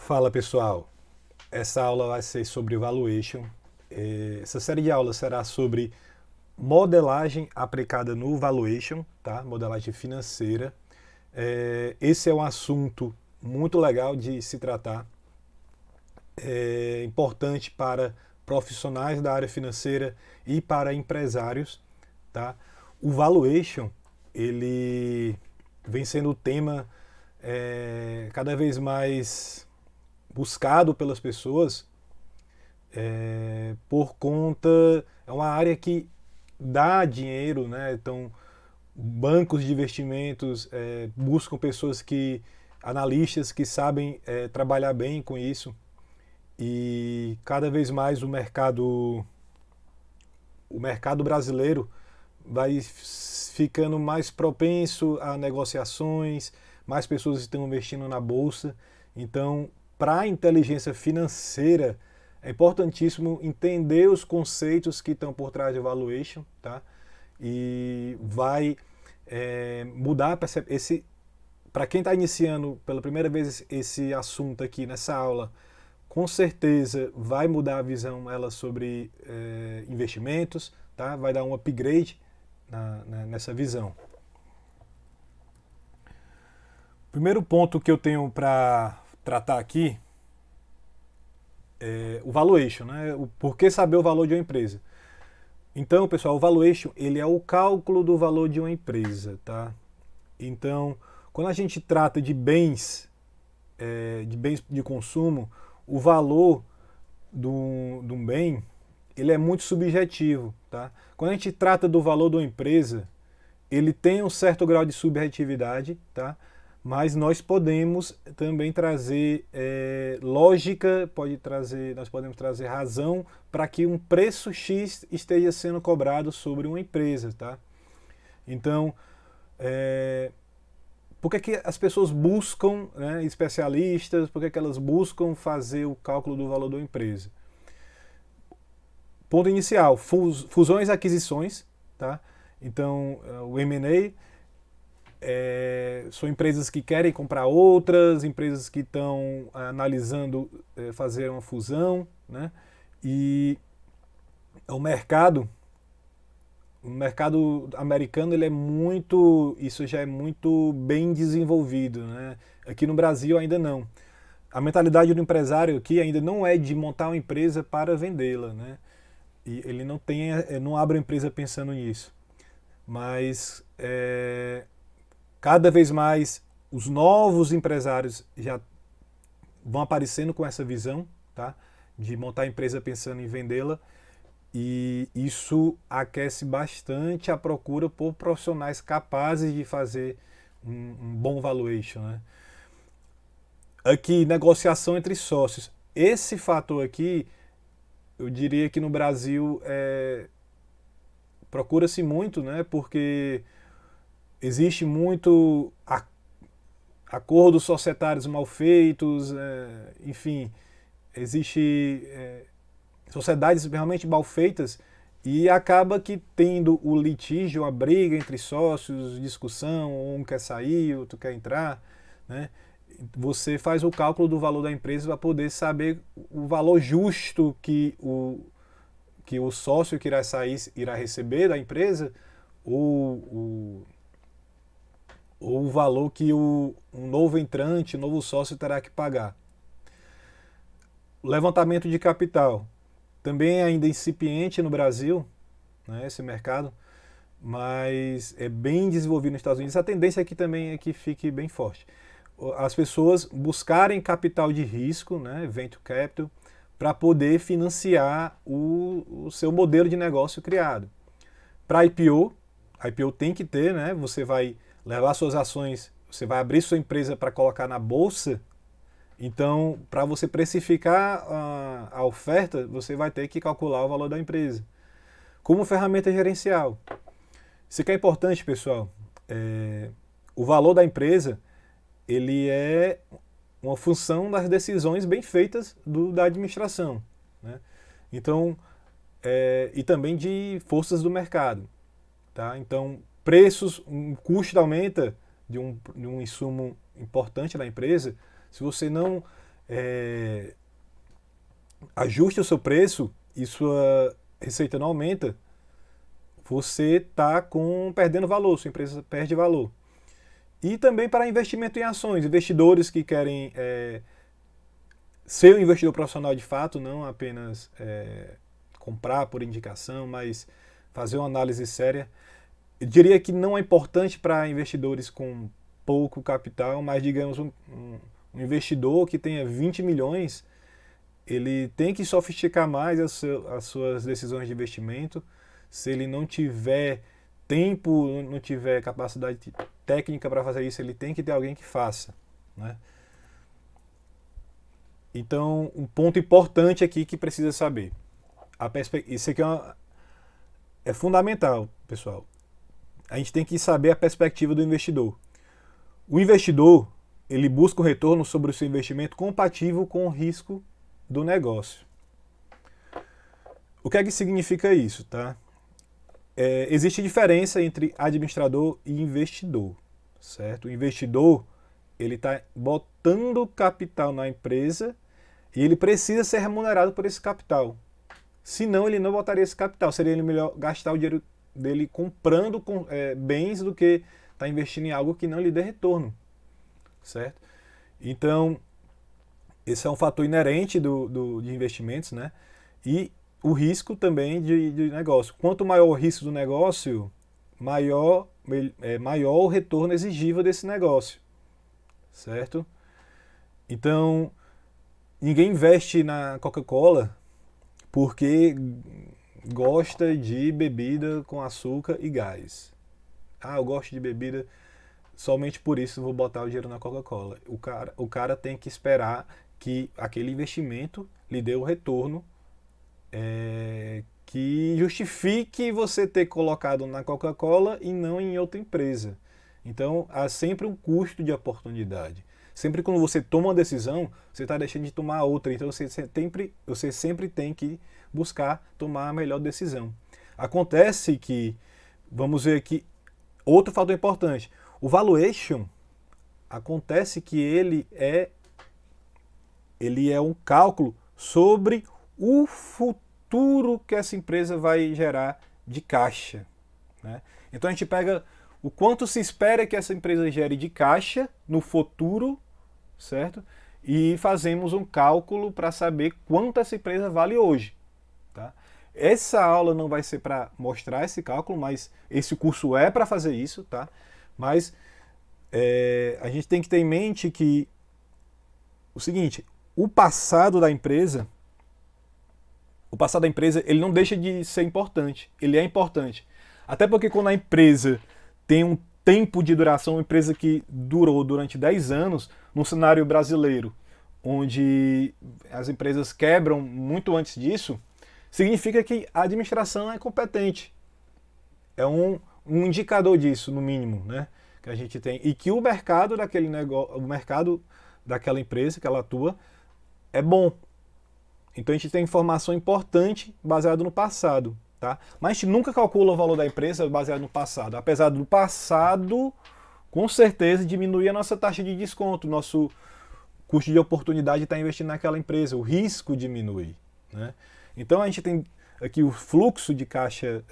Fala pessoal, essa aula vai ser sobre valuation. Essa série de aulas será sobre modelagem aplicada no valuation, tá? Modelagem financeira. Esse é um assunto muito legal de se tratar. É importante para profissionais da área financeira e para empresários, tá? O valuation, ele vem sendo o tema cada vez mais buscado pelas pessoas por conta. É uma área que dá dinheiro, né? Então, bancos de investimentos buscam pessoas analistas que sabem trabalhar bem com isso. E cada vez mais o mercado brasileiro vai ficando mais propenso a negociações, mais pessoas estão investindo na bolsa. Então, para a inteligência financeira, é importantíssimo entender os conceitos que estão por trás de valuation, tá? E vai mudar esse. Para quem está iniciando pela primeira vez esse assunto aqui nessa aula, com certeza vai mudar a visão ela sobre investimentos, tá? Vai dar um upgrade nessa visão. O primeiro ponto que eu tenho para tratar aqui é o valuation, né? Por que saber o valor de uma empresa? Então, pessoal, o valuation ele é o cálculo do valor de uma empresa, tá? Então, quando a gente trata de bens de consumo, o valor de um bem ele é muito subjetivo, tá? Quando a gente trata do valor de uma empresa, ele tem um certo grau de subjetividade, tá? Mas nós podemos também trazer lógica, nós podemos trazer razão para que um preço X esteja sendo cobrado sobre uma empresa, tá? Então, por que as pessoas buscam, né, especialistas, por que elas buscam fazer o cálculo do valor da empresa? Ponto inicial, fusões e aquisições, tá? Então, o M&A são empresas que querem comprar outras, empresas que estão analisando fazer uma fusão, né? E o mercado americano isso já é muito bem desenvolvido, né? Aqui no Brasil ainda não. A mentalidade do empresário aqui ainda não é de montar uma empresa para vendê-la, né? E ele não abre uma empresa pensando nisso. Mas cada vez mais os novos empresários já vão aparecendo com essa visão, tá? De montar a empresa pensando em vendê-la. E isso aquece bastante a procura por profissionais capazes de fazer um bom valuation, né? Aqui, negociação entre sócios. Esse fator aqui, eu diria que no Brasil procura-se muito, né? Porque existe muito acordos societários mal feitos, enfim, existe sociedades realmente mal feitas e acaba que tendo o litígio, a briga entre sócios, discussão, um quer sair, outro quer entrar, né? Você faz o cálculo do valor da empresa para poder saber o valor justo que o sócio que irá sair irá receber da empresa ou o valor que um novo entrante, um novo sócio terá que pagar. O levantamento de capital também é ainda incipiente no Brasil, né, esse mercado, mas é bem desenvolvido nos Estados Unidos. A tendência aqui também é que fique bem forte. As pessoas buscarem capital de risco, né, venture capital, para poder financiar o seu modelo de negócio criado. Para IPO tem que ter, né, você vai levar suas ações, você vai abrir sua empresa para colocar na bolsa. Então, para você precificar a oferta, você vai ter que calcular o valor da empresa. Como ferramenta gerencial. Isso que é importante, pessoal. O valor da empresa ele é uma função das decisões bem feitas da administração, né? Então, e também de forças do mercado. Tá? Então, preços, um custo aumenta de um insumo importante da empresa. Se você não ajuste o seu preço e sua receita não aumenta, você está perdendo valor, sua empresa perde valor. E também para investimento em ações, investidores que querem ser um investidor profissional de fato, não apenas comprar por indicação, mas fazer uma análise séria. Eu diria que não é importante para investidores com pouco capital, mas digamos um investidor que tenha 20 milhões, ele tem que sofisticar mais as suas decisões de investimento. Se ele não tiver tempo, não tiver capacidade técnica para fazer isso, ele tem que ter alguém que faça, né? Então, um ponto importante aqui que precisa saber. Isso aqui é fundamental, pessoal. A gente tem que saber a perspectiva do investidor. O investidor, ele busca um retorno sobre o seu investimento compatível com o risco do negócio. O que é que significa isso, tá? Existe diferença entre administrador e investidor, certo? O investidor, ele está botando capital na empresa e ele precisa ser remunerado por esse capital. Senão, ele não botaria esse capital. Seria ele melhor gastar o dinheiro dele comprando bens do que estar investindo em algo que não lhe dê retorno, certo? Então, esse é um fator inerente de investimentos, né? E o risco também de negócio. Quanto maior o risco do negócio, maior o retorno exigível desse negócio, certo? Então, ninguém investe na Coca-Cola porque gosta de bebida com açúcar e gás. Eu gosto de bebida, somente por isso vou botar o dinheiro na Coca-Cola. O cara tem que esperar que aquele investimento lhe dê o retorno que justifique você ter colocado na Coca-Cola e não em outra empresa. Então, há sempre um custo de oportunidade. Sempre quando você toma uma decisão, você está deixando de tomar outra. Então, você sempre tem que buscar tomar a melhor decisão. Acontece que, vamos ver aqui, outro fator importante. O valuation, acontece que ele é um cálculo sobre o futuro que essa empresa vai gerar de caixa, né? Então a gente pega o quanto se espera que essa empresa gere de caixa no futuro, certo? E fazemos um cálculo para saber quanto essa empresa vale hoje, tá? Essa aula não vai ser para mostrar esse cálculo, mas esse curso é para fazer isso, tá? Mas a gente tem que ter em mente que o seguinte, o passado da empresa ele não deixa de ser importante, ele é importante. Até porque quando a empresa tem um tempo de duração, uma empresa que durou durante 10 anos, num cenário brasileiro, onde as empresas quebram muito antes disso, significa que a administração é competente. É um indicador disso, no mínimo, né, que a gente tem. E que o mercado daquele negócio, o mercado daquela empresa que ela atua é bom. Então a gente tem informação importante baseada no passado, tá? Mas a gente nunca calcula o valor da empresa baseado no passado. Apesar do passado, com certeza, diminuir a nossa taxa de desconto, nosso custo de oportunidade de estar investindo naquela empresa, o risco diminui, né? Então a gente tem aqui o fluxo de caixa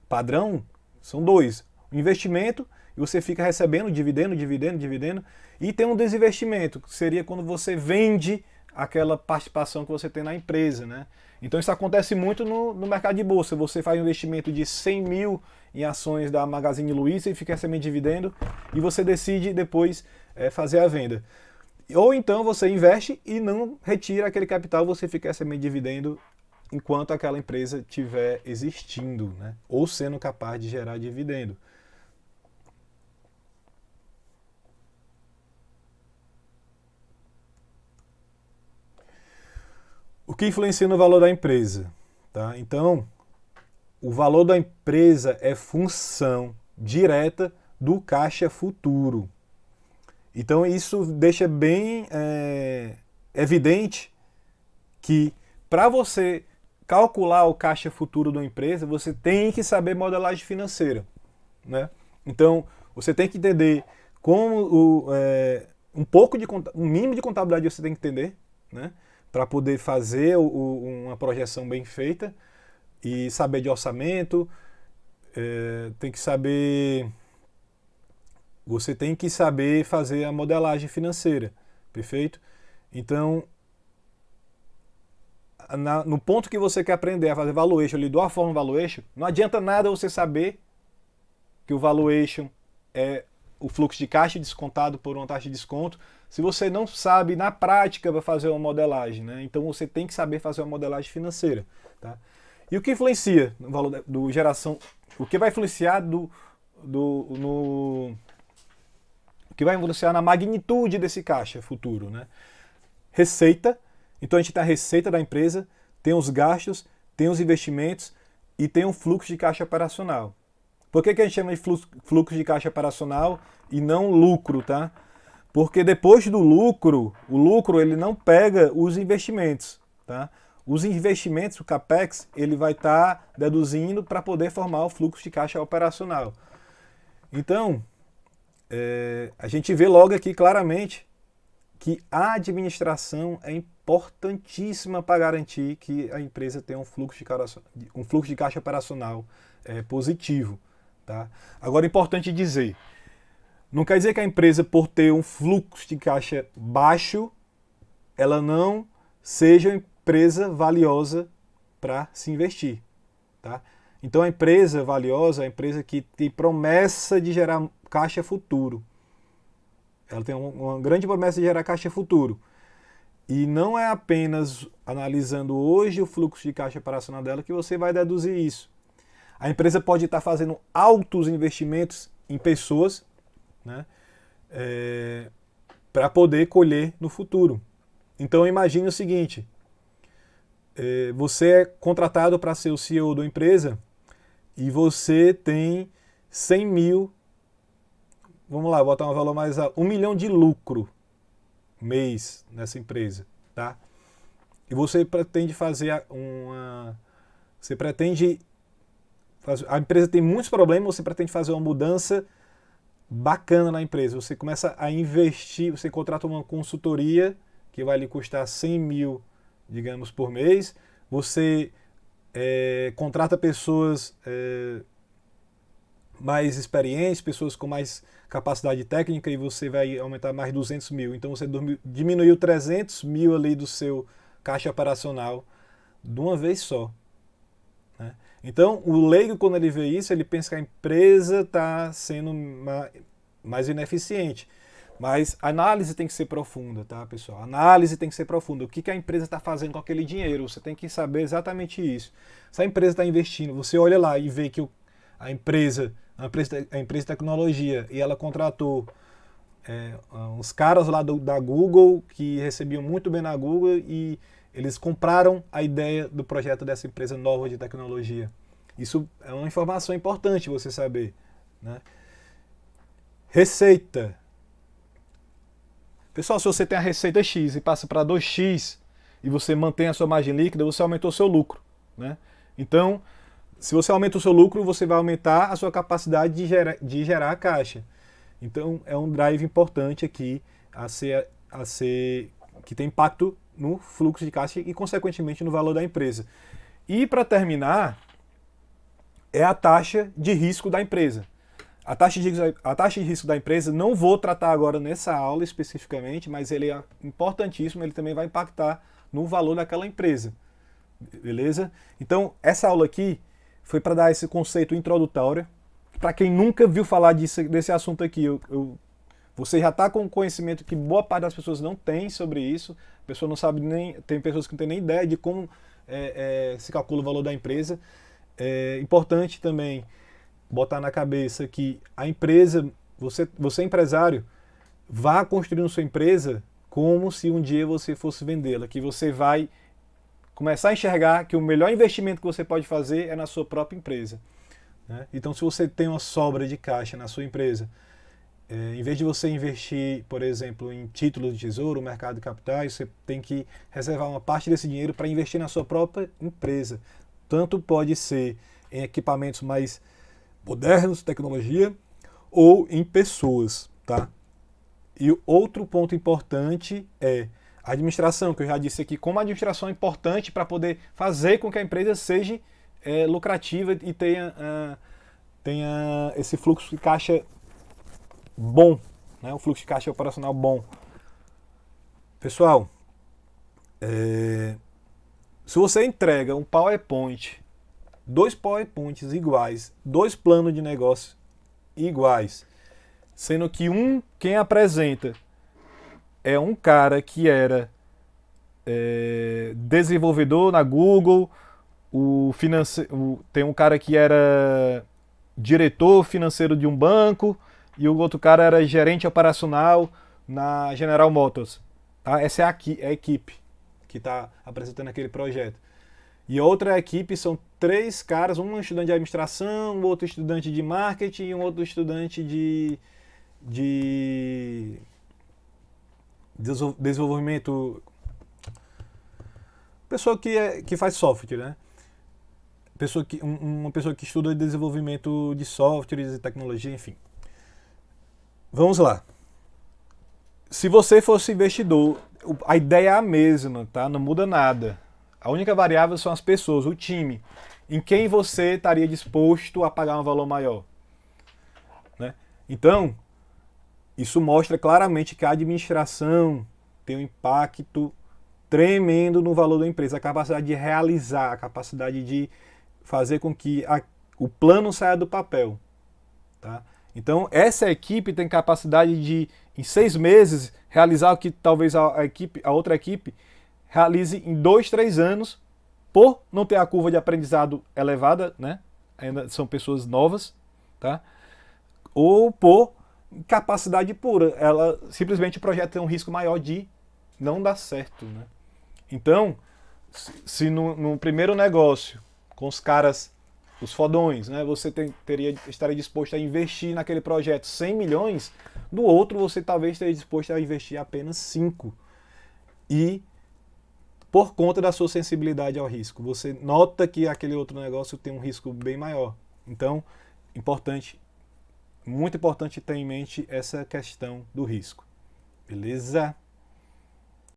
padrão, são dois. O investimento, e você fica recebendo dividendo, e tem um desinvestimento, que seria quando você vende aquela participação que você tem na empresa, né? Então isso acontece muito no mercado de bolsa. Você faz um investimento de 100 mil em ações da Magazine Luiza e fica recebendo dividendo e você decide depois fazer a venda. Ou então você investe e não retira aquele capital, você fica recebendo dividendo enquanto aquela empresa estiver existindo, né? Ou sendo capaz de gerar dividendo. O que influencia no valor da empresa? Tá? Então, o valor da empresa é função direta do caixa futuro. Então, isso deixa bem evidente que para você calcular o caixa futuro de uma empresa, você tem que saber modelagem financeira, né? Então, você tem que entender como um mínimo de contabilidade você tem que entender, né? Para poder fazer uma projeção bem feita e saber de orçamento, tem que saber, você tem que saber fazer a modelagem financeira, perfeito? Então, no ponto que você quer aprender a fazer valuation, lidar a forma valuation, não adianta nada você saber que o valuation é o fluxo de caixa descontado por uma taxa de desconto, se você não sabe na prática para fazer uma modelagem, né? Então você tem que saber fazer uma modelagem financeira, tá? E o que influencia no valor do geração, o que vai influenciar o que vai influenciar na magnitude desse caixa futuro, né? Receita. Então a gente tem a receita da empresa, tem os gastos, tem os investimentos e tem um fluxo de caixa operacional. Por que a gente chama de fluxo de caixa operacional e não lucro, tá? Porque depois do lucro, o lucro ele não pega os investimentos, tá? Os investimentos, o CAPEX, ele vai estar deduzindo para poder formar o fluxo de caixa operacional. Então, a gente vê logo aqui claramente que a administração é importantíssima para garantir que a empresa tenha um fluxo de caixa operacional positivo. Tá? Agora, é importante dizer, não quer dizer que a empresa, por ter um fluxo de caixa baixo, ela não seja uma empresa valiosa para se investir. Tá? Então, a empresa valiosa é a empresa que tem promessa de gerar caixa futuro. Ela tem uma grande promessa de gerar caixa futuro. E não é apenas analisando hoje o fluxo de caixa operacional dela que você vai deduzir isso. A empresa pode estar fazendo altos investimentos em pessoas, né, para poder colher no futuro. Então imagine o seguinte, você é contratado para ser o CEO da empresa e você tem 100 mil, vamos lá, vou botar um valor mais alto, 1 milhão de lucro mês nessa empresa, tá? E você pretende fazer a empresa tem muitos problemas, você pretende fazer uma mudança bacana na empresa. Você começa a investir, você contrata uma consultoria que vai lhe custar 100 mil, digamos, por mês. Você contrata pessoas mais experientes, pessoas com mais capacidade técnica e você vai aumentar mais 200 mil. Então você diminuiu 300 mil ali do seu caixa operacional de uma vez só. Né? Então o leigo, quando ele vê isso, ele pensa que a empresa está sendo mais ineficiente. Mas a análise tem que ser profunda, tá, pessoal? A análise tem que ser profunda. O que a empresa está fazendo com aquele dinheiro? Você tem que saber exatamente isso. Se a empresa está investindo, você olha lá e vê que a empresa de tecnologia, e ela contratou uns caras lá da Google que recebiam muito bem na Google e eles compraram a ideia do projeto dessa empresa nova de tecnologia. Isso é uma informação importante você saber. Né? Receita. Pessoal, se você tem a receita X e passa para 2X e você mantém a sua margem líquida, você aumentou o seu lucro. Né? Então, se você aumenta o seu lucro, você vai aumentar a sua capacidade de gerar caixa. Então, é um drive importante aqui que tem impacto no fluxo de caixa e, consequentemente, no valor da empresa. E, para terminar, é a taxa de risco da empresa. A taxa de risco da empresa, não vou tratar agora nessa aula especificamente, mas ele é importantíssimo, ele também vai impactar no valor daquela empresa. Beleza? Então, essa aula aqui foi para dar esse conceito introdutório. Para quem nunca viu falar desse assunto aqui, você já está com um conhecimento que boa parte das pessoas não tem sobre isso. A pessoa não sabe tem pessoas que não têm nem ideia de como se calcula o valor da empresa. É importante também botar na cabeça que a empresa, você empresário, vá construindo sua empresa como se um dia você fosse vendê-la, que você vai começar a enxergar que o melhor investimento que você pode fazer é na sua própria empresa. Né? Então, se você tem uma sobra de caixa na sua empresa, em vez de você investir, por exemplo, em títulos de tesouro, mercado de capitais, você tem que reservar uma parte desse dinheiro para investir na sua própria empresa. Tanto pode ser em equipamentos mais modernos, tecnologia, ou em pessoas. Tá? E o outro ponto importante é a administração, que eu já disse aqui, como a administração é importante para poder fazer com que a empresa seja lucrativa e tenha esse fluxo de caixa bom, né? O fluxo de caixa operacional bom. Pessoal, se você entrega um PowerPoint, 2 PowerPoints iguais, 2 planos de negócio iguais, sendo que quem apresenta é um cara que era desenvolvedor na Google, tem um cara que era diretor financeiro de um banco e o outro cara era gerente operacional na General Motors. Tá? Essa é a equipe que está apresentando aquele projeto. E outra equipe são 3 caras, um estudante de administração, outro estudante de marketing e um outro estudante de desenvolvimento. Pessoa que faz software, né? Uma pessoa que estuda desenvolvimento de softwares e tecnologia, enfim. Vamos lá. Se você fosse investidor, a ideia é a mesma, tá? Não muda nada. A única variável são as pessoas, o time. Em quem você estaria disposto a pagar um valor maior, né? Então, isso mostra claramente que a administração tem um impacto tremendo no valor da empresa. A capacidade de realizar, a capacidade de fazer com que o plano saia do papel. Tá? Então, essa equipe tem capacidade de, em 6 meses, realizar o que talvez a outra equipe realize em 2, 3 anos, por não ter a curva de aprendizado elevada, né? Ainda são pessoas novas, tá? Ou por capacidade pura. Simplesmente o projeto tem um risco maior de não dar certo, né? Então, se no primeiro negócio, com os caras, os fodões, né, você estaria disposto a investir naquele projeto 100 milhões, no outro você talvez estaria disposto a investir apenas 5. E por conta da sua sensibilidade ao risco, você nota que aquele outro negócio tem um risco bem maior. Então, muito importante ter em mente essa questão do risco. Beleza?